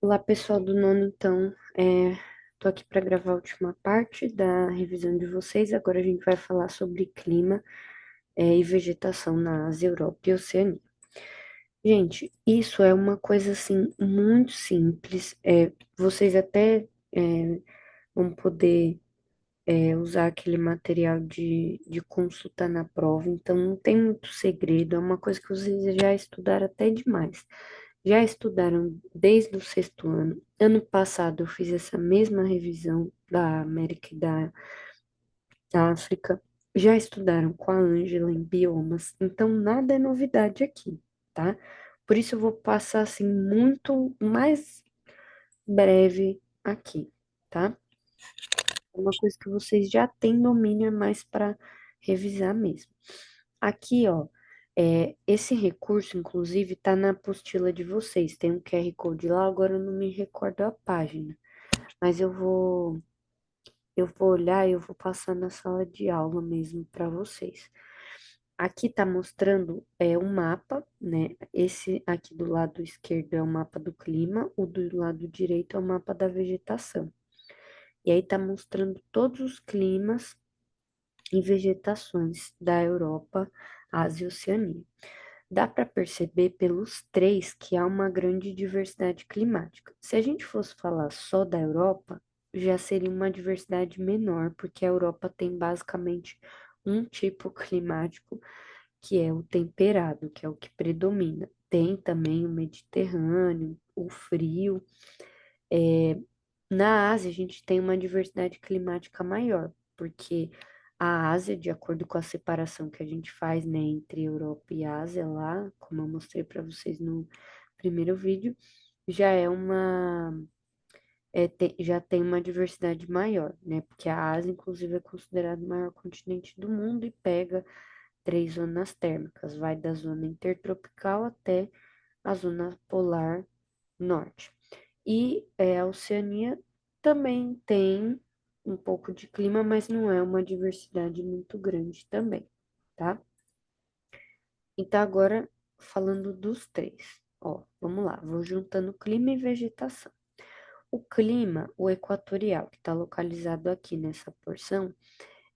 Olá, pessoal do nono, então, tô aqui para gravar a última parte da revisão de vocês. Agora a gente vai falar sobre clima, e vegetação na Ásia, Europa e Oceania. Gente, isso é uma coisa, assim, muito simples. Vocês até, vão poder, usar aquele material de consulta na prova, então não tem muito segredo, é uma coisa que vocês já estudaram até demais. Já estudaram desde o sexto ano. Ano passado eu fiz essa mesma revisão da América e da África. Já estudaram com a Ângela em biomas, então nada é novidade aqui, tá? Por isso eu vou passar assim muito mais breve aqui, tá? É uma coisa que vocês já têm domínio, é mais para revisar mesmo. Aqui, ó, esse recurso, inclusive, está na apostila de vocês. Tem um QR Code lá, agora eu não me recordo a página, mas eu vou olhar e eu vou passar na sala de aula mesmo para vocês. Aqui está mostrando um mapa, né? Esse aqui do lado esquerdo é o mapa do clima, o do lado direito é o mapa da vegetação. E aí está mostrando todos os climas e vegetações da Europa, Ásia e Oceania. Dá para perceber pelos três que há uma grande diversidade climática. Se a gente fosse falar só da Europa, já seria uma diversidade menor, porque a Europa tem basicamente um tipo climático, que é o temperado, que é o que predomina. Tem também o Mediterrâneo, o frio. Na Ásia, a gente tem uma diversidade climática maior, porque a Ásia, de acordo com a separação que a gente faz, né, entre Europa e Ásia lá, como eu mostrei para vocês no primeiro vídeo, já é uma já tem uma diversidade maior, né? Porque a Ásia, inclusive, é considerado o maior continente do mundo e pega três zonas térmicas, vai da zona intertropical até a zona polar norte. E a Oceania também tem um pouco de clima, mas não é uma diversidade muito grande também, tá? Então, agora falando dos três, ó, vamos lá, vou juntando clima e vegetação. O clima, o equatorial, que está localizado aqui nessa porção,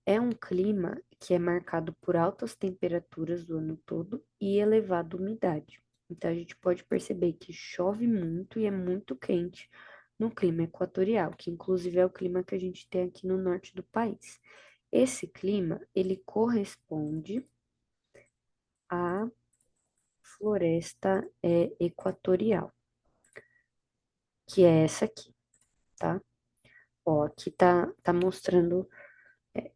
é um clima que é marcado por altas temperaturas do ano todo e elevada umidade. Então, a gente pode perceber que chove muito e é muito quente no clima equatorial, que inclusive é o clima que a gente tem aqui no norte do país. Esse clima, ele corresponde à floresta equatorial, que é essa aqui, tá? Ó, aqui tá mostrando,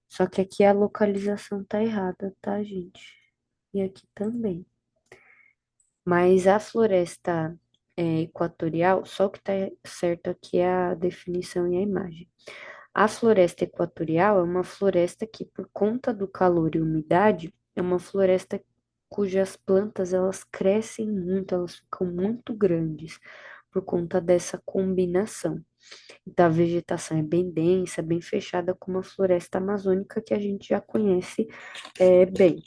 só que aqui a localização tá errada, tá, gente? E aqui também. Mas a floresta equatorial, só o que está certo aqui é a definição e a imagem. A floresta equatorial é uma floresta que, por conta do calor e umidade, é uma floresta cujas plantas elas crescem muito, elas ficam muito grandes por conta dessa combinação. Então, a vegetação é bem densa, bem fechada, como a floresta amazônica que a gente já conhece bem.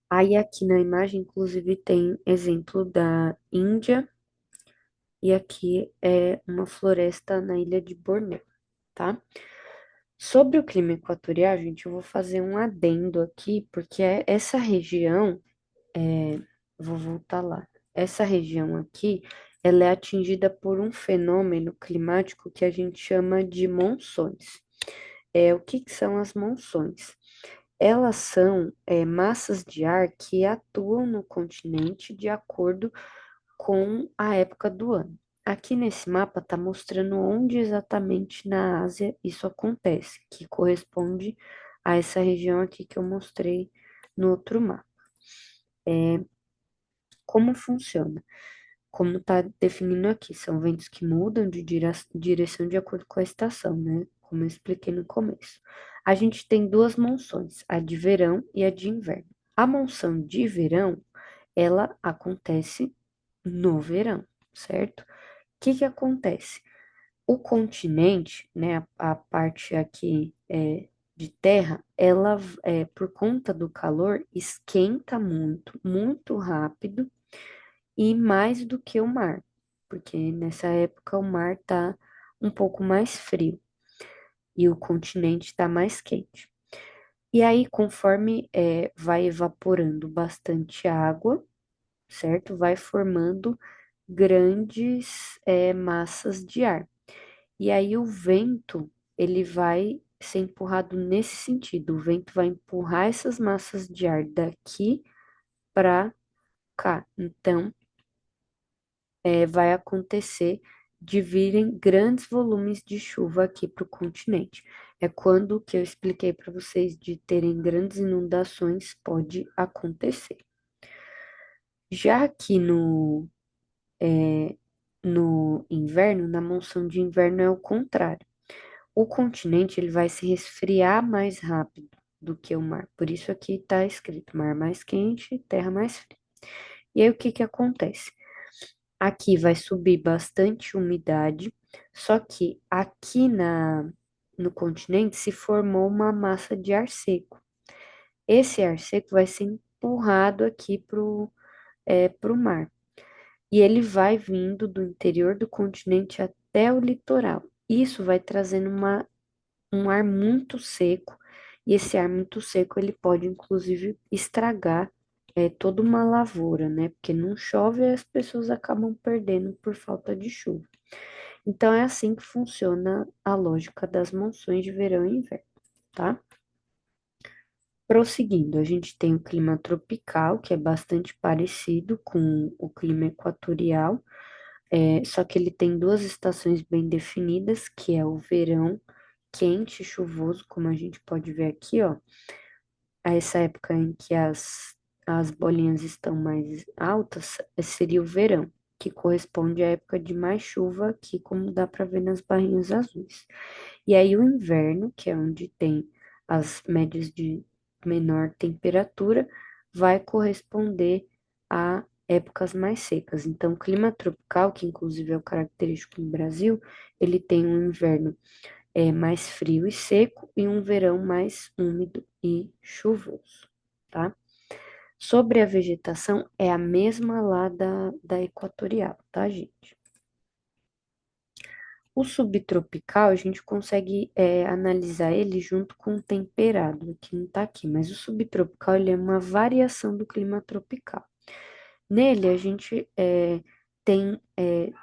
Aí aqui na imagem, inclusive, tem exemplo da Índia e aqui é uma floresta na ilha de Bornéu, tá? Sobre o clima equatorial, gente, eu vou fazer um adendo aqui, porque essa região, vou voltar lá, essa região aqui, ela é atingida por um fenômeno climático que a gente chama de monções. O que que são as monções? Elas são massas de ar que atuam no continente de acordo com a época do ano. Aqui nesse mapa está mostrando onde exatamente na Ásia isso acontece, que corresponde a essa região aqui que eu mostrei no outro mapa. Como funciona? Como está definindo aqui, são ventos que mudam de direção de acordo com a estação, né? Como eu expliquei no começo. A gente tem duas monções, a de verão e a de inverno. A monção de verão, ela acontece no verão, certo? O que que acontece? O continente, né, a parte aqui de terra, ela, por conta do calor, esquenta muito, muito rápido e mais do que o mar. porque nessa época o mar tá um pouco mais frio e o continente está mais quente. E aí, conforme vai evaporando bastante água, certo? Vai formando grandes massas de ar. E aí o vento, ele vai ser empurrado nesse sentido. O vento vai empurrar essas massas de ar daqui para cá. Então, vai acontecer de virem grandes volumes de chuva aqui para o continente. É quando o que eu expliquei para vocês de terem grandes inundações pode acontecer. Já aqui no inverno, na monção de inverno é o contrário. O continente ele vai se resfriar mais rápido do que o mar. Por isso aqui está escrito mar mais quente, terra mais fria. E aí o que que acontece? Aqui vai subir bastante umidade, só que aqui no continente se formou uma massa de ar seco. Esse ar seco vai ser empurrado aqui pro mar. E ele vai vindo do interior do continente até o litoral. Isso vai trazendo um ar muito seco, e esse ar muito seco ele pode inclusive estragar toda uma lavoura, né? Porque não chove e as pessoas acabam perdendo por falta de chuva. Então é assim que funciona a lógica das monções de verão e inverno, tá? Prosseguindo, a gente tem o clima tropical, que é bastante parecido com o clima equatorial, só que ele tem duas estações bem definidas, que é o verão quente e chuvoso, como a gente pode ver aqui, ó. A essa época em que as bolinhas estão mais altas, seria o verão, que corresponde à época de mais chuva aqui, como dá para ver nas barrinhas azuis. E aí o inverno, que é onde tem as médias de menor temperatura, vai corresponder a épocas mais secas. Então, o clima tropical, que inclusive é o característico no Brasil, ele tem um inverno mais frio e seco e um verão mais úmido e chuvoso, tá? Sobre a vegetação, é a mesma lá da equatorial, tá, gente? O subtropical, a gente consegue analisar ele junto com o temperado, que não tá aqui, mas o subtropical, ele é uma variação do clima tropical. Nele, a gente tem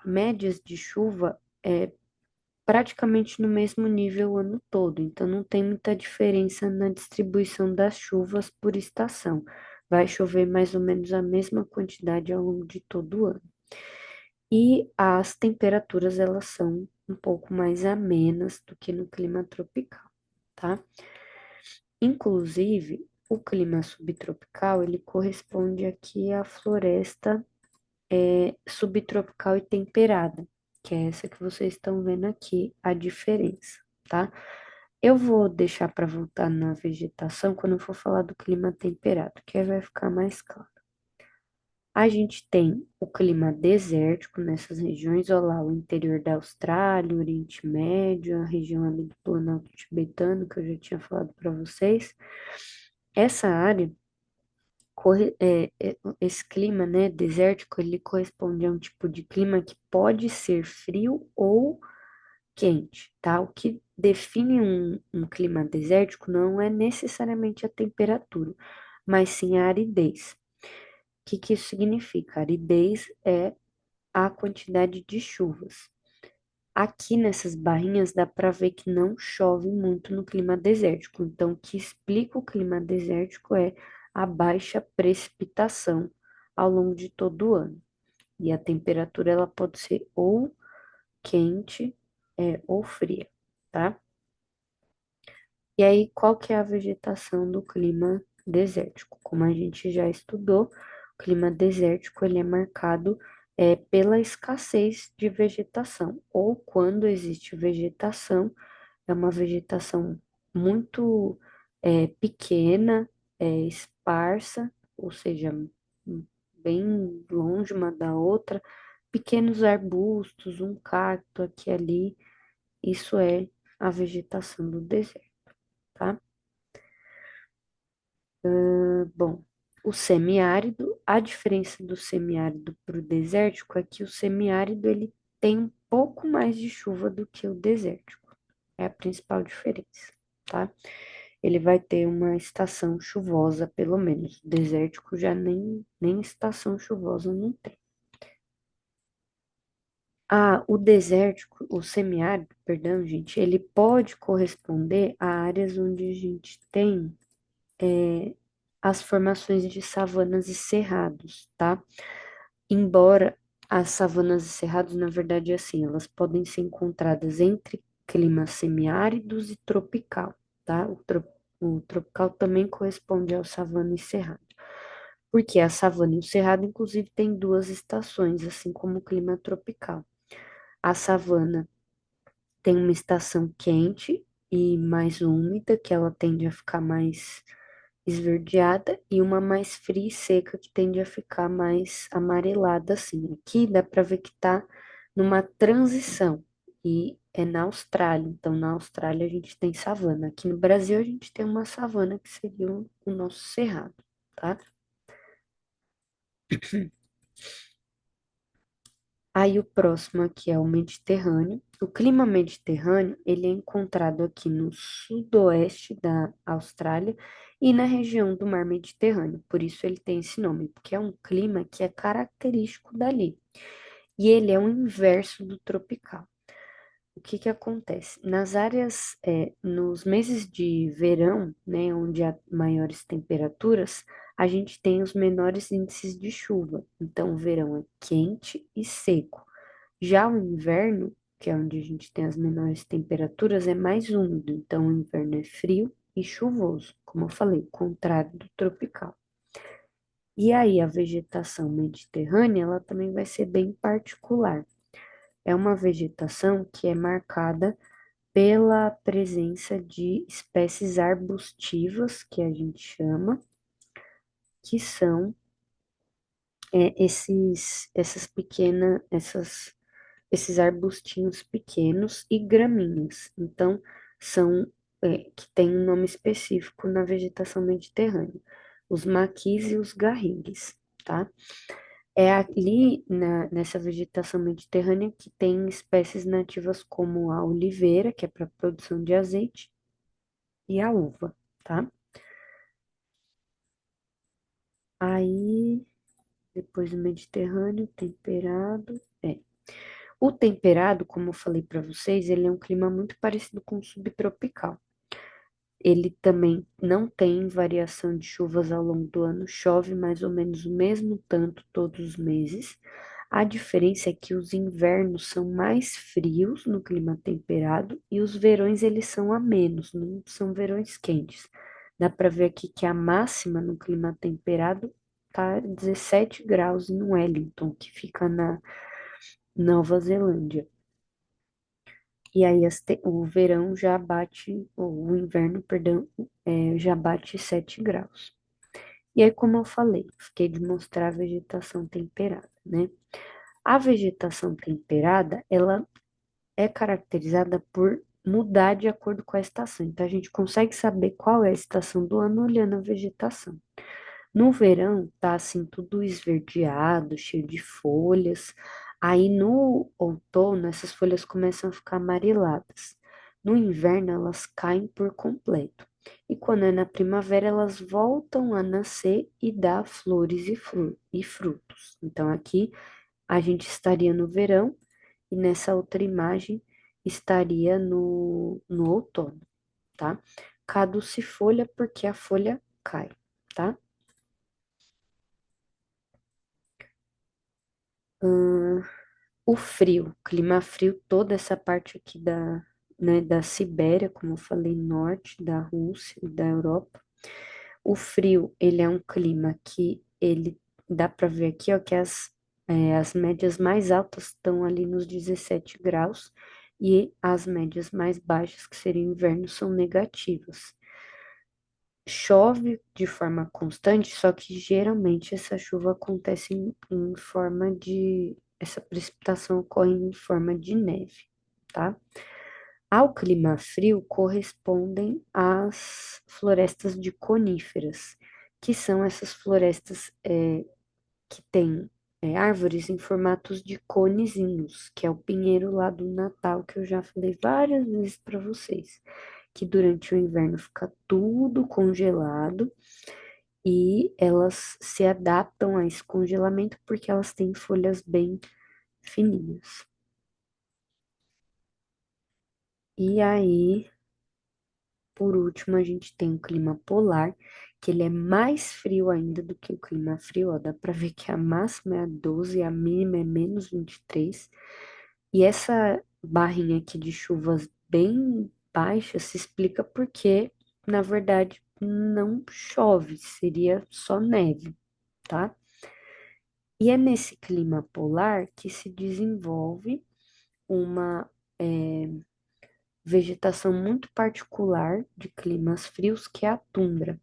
médias de chuva praticamente no mesmo nível o ano todo, então não tem muita diferença na distribuição das chuvas por estação. Vai chover mais ou menos a mesma quantidade ao longo de todo o ano. E as temperaturas, elas são um pouco mais amenas do que no clima tropical, tá? Inclusive, o clima subtropical, ele corresponde aqui à floresta subtropical e temperada, que é essa que vocês estão vendo aqui, a diferença, tá? Eu vou deixar para voltar na vegetação quando eu for falar do clima temperado, que aí vai ficar mais claro. A gente tem o clima desértico nessas regiões, olha lá, o interior da Austrália, o Oriente Médio, a região ali do Planalto Tibetano, que eu já tinha falado para vocês. Essa área esse clima, né, desértico, ele corresponde a um tipo de clima que pode ser frio ou quente, tá? O que define um clima desértico não é necessariamente a temperatura, mas sim a aridez. O que que isso significa? Aridez é a quantidade de chuvas. Aqui nessas barrinhas dá para ver que não chove muito no clima desértico. Então, o que explica o clima desértico é a baixa precipitação ao longo de todo o ano. E a temperatura ela pode ser ou quente, ou fria, tá? E aí, qual que é a vegetação do clima desértico? Como a gente já estudou, o clima desértico ele é marcado pela escassez de vegetação, ou quando existe vegetação, é uma vegetação muito pequena, esparsa, ou seja, bem longe uma da outra, pequenos arbustos, um cacto aqui e ali, isso é a vegetação do deserto, tá? Bom. o semiárido. A diferença do semiárido para o desértico é que o semiárido ele tem um pouco mais de chuva do que o desértico. É a principal diferença, tá? Ele vai ter uma estação chuvosa, pelo menos. O desértico já nem estação chuvosa não tem. Ah, o desértico, o semiárido, perdão, gente, ele pode corresponder a áreas onde a gente tem as formações de savanas e cerrados, tá? Embora as savanas e cerrados, na verdade, é assim, elas podem ser encontradas entre climas semiáridos e tropical, tá? O tropical também corresponde ao savana e cerrado. Porque a savana e o cerrado, inclusive, tem duas estações, assim como o clima tropical. A savana tem uma estação quente e mais úmida, que ela tende a ficar mais esverdeada, e uma mais fria e seca, que tende a ficar mais amarelada, assim. Aqui dá para ver que tá numa transição, e é na Austrália. Então, na Austrália a gente tem savana. Aqui no Brasil a gente tem uma savana, que seria o nosso cerrado, tá? Aí o próximo aqui é o Mediterrâneo. O clima mediterrâneo, ele é encontrado aqui no sudoeste da Austrália e na região do Mar Mediterrâneo. Por isso ele tem esse nome, porque é um clima que é característico dali. E ele é o inverso do tropical. O que que acontece? Nas áreas, nos meses de verão, né, onde há maiores temperaturas, a gente tem os menores índices de chuva. Então, o verão é quente e seco. Já o inverno, que é onde a gente tem as menores temperaturas, é mais úmido. Então, o inverno é frio e chuvoso, como eu falei, o contrário do tropical. E aí, a vegetação mediterrânea, ela também vai ser bem particular. É uma vegetação que é marcada pela presença de espécies arbustivas, que a gente chama, que são esses arbustinhos pequenos e gramíneas. Então, são, que tem um nome específico na vegetação mediterrânea, os maquis e os garrigues, tá? É ali nessa vegetação mediterrânea que tem espécies nativas como a oliveira, que é para produção de azeite, e a uva, tá? Aí, depois do Mediterrâneo, temperado. O temperado, como eu falei para vocês, ele é um clima muito parecido com o subtropical. Ele também não tem variação de chuvas ao longo do ano, chove mais ou menos o mesmo tanto todos os meses. A diferença é que os invernos são mais frios no clima temperado e os verões eles são amenos, não são verões quentes. Dá para ver aqui que a máxima no clima temperado tá 17 graus em Wellington, que fica na Nova Zelândia. E aí o verão já bate, ou o inverno, perdão, já bate 7 graus. E aí, como eu falei, fiquei de mostrar a vegetação temperada, né? A vegetação temperada, ela é caracterizada por mudar de acordo com a estação. Então, a gente consegue saber qual é a estação do ano olhando a vegetação. No verão, tá assim, tudo esverdeado, cheio de folhas. Aí no outono, essas folhas começam a ficar amareladas. No inverno, elas caem por completo. E quando é na primavera, elas voltam a nascer e dar flores e frutos. Então, aqui a gente estaria no verão e nessa outra imagem estaria no outono, tá? Caducifolha porque a folha cai, tá? O frio, clima frio, toda essa parte aqui da Sibéria, como eu falei, norte da Rússia e da Europa. O frio, ele é um clima que ele dá para ver aqui, ó, que as médias mais altas estão ali nos 17 graus e as médias mais baixas, que seriam inverno, são negativas. Chove de forma constante, só que geralmente essa chuva acontece em forma de. Essa precipitação ocorre em forma de neve, tá? Ao clima frio correspondem as florestas de coníferas, que são essas florestas que têm árvores em formatos de conezinhos, que é o pinheiro lá do Natal, que eu já falei várias vezes para vocês, que durante o inverno fica tudo congelado e elas se adaptam a esse congelamento porque elas têm folhas bem fininhas. E aí, por último, a gente tem o clima polar, que ele é mais frio ainda do que o clima frio, ó, dá pra ver que a máxima é 12 e a mínima é -23. E essa barrinha aqui de chuvas bem baixa se explica porque, na verdade, não chove, seria só neve, tá? E é nesse clima polar que se desenvolve uma vegetação muito particular de climas frios, que é a tundra.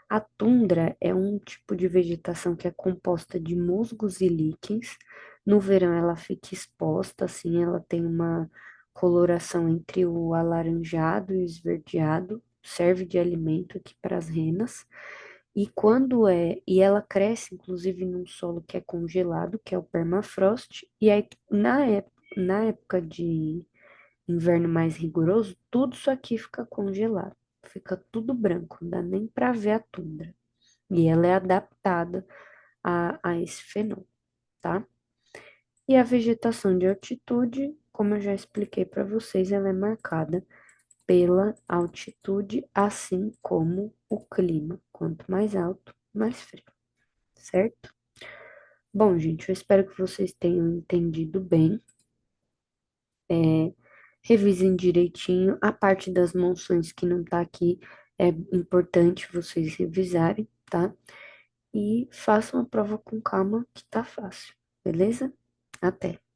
A tundra é um tipo de vegetação que é composta de musgos e líquens. No verão ela fica exposta, assim, ela tem uma coloração entre o alaranjado e o esverdeado, serve de alimento aqui para as renas. E ela cresce inclusive num solo que é congelado, que é o permafrost, e aí na época de inverno mais rigoroso, tudo isso aqui fica congelado, fica tudo branco, não dá nem para ver a tundra. E ela é adaptada a esse fenômeno, tá? E a vegetação de altitude, como eu já expliquei para vocês, ela é marcada pela altitude, assim como o clima. Quanto mais alto, mais frio, certo? Bom, gente, eu espero que vocês tenham entendido bem. É, revisem direitinho. A parte das monções que não tá aqui é importante vocês revisarem, tá? E façam a prova com calma, que tá fácil, beleza? Até!